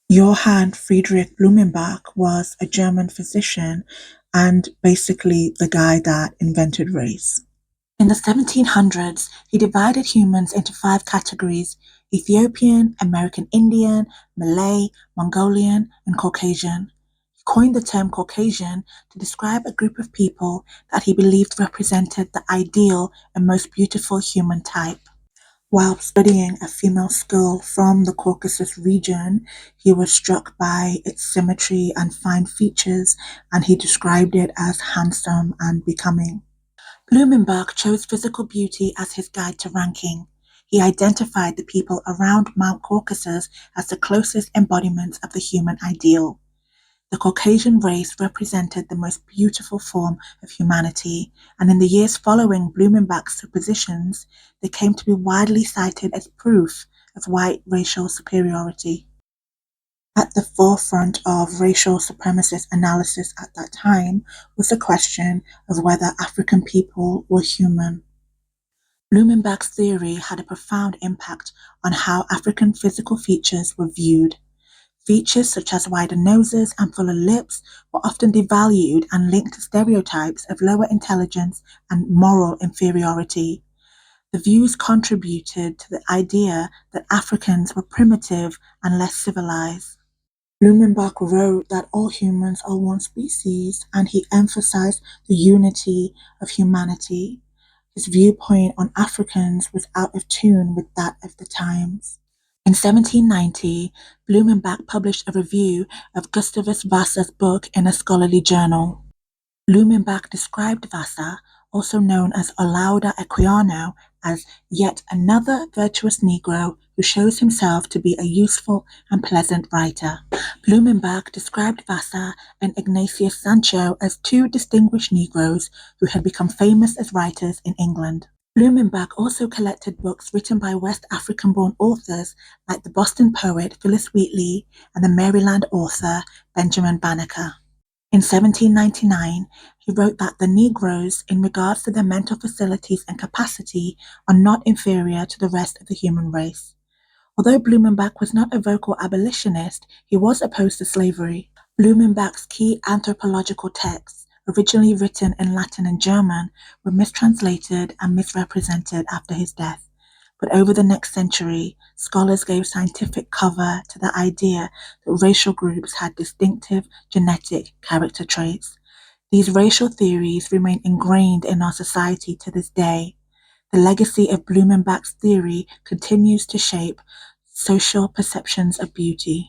Johann Friedrich Blumenbach was a German physician and basically the guy that invented race. In the 1700s, he divided humans into five categories: Ethiopian, American Indian, Malay, Mongolian, and Caucasian. He coined the term Caucasian to describe a group of people that he believed represented the ideal and most beautiful human type. While studying a female skull from the Caucasus region, he was struck by its symmetry and fine features, and he described it as handsome and becoming. Blumenbach chose physical beauty as his guide to ranking. He identified the people around Mount Caucasus as the closest embodiments of the human ideal. The Caucasian race represented the most beautiful form of humanity, and in the years following Blumenbach's suppositions, they came to be widely cited as proof of white racial superiority. At the forefront of racial supremacist analysis at that time was the question of whether African people were human. Blumenbach's theory had a profound impact on how African physical features were viewed. Features such as wider noses and fuller lips were often devalued and linked to stereotypes of lower intelligence and moral inferiority. The views contributed to the idea that Africans were primitive and less civilized. Blumenbach wrote that all humans are one species, and he emphasized the unity of humanity. His viewpoint on Africans was out of tune with that of the times. In 1790, Blumenbach published a review of Gustavus Vasa's book in a scholarly journal. Blumenbach described Vasa, also known as Olaudah Equiano, as yet another virtuous Negro who shows himself to be a useful and pleasant writer. Blumenbach described Vasa and Ignatius Sancho as two distinguished Negroes who had become famous as writers in England. Blumenbach also collected books written by West African-born authors like the Boston poet Phillis Wheatley and the Maryland author Benjamin Banneker. In 1799, he wrote that the Negroes, in regards to their mental facilities and capacity, are not inferior to the rest of the human race. Although Blumenbach was not a vocal abolitionist, he was opposed to slavery. Blumenbach's key anthropological texts, originally written in Latin and German, were mistranslated and misrepresented after his death. But over the next century, scholars gave scientific cover to the idea that racial groups had distinctive genetic character traits. These racial theories remain ingrained in our society to this day. The legacy of Blumenbach's theory continues to shape social perceptions of beauty.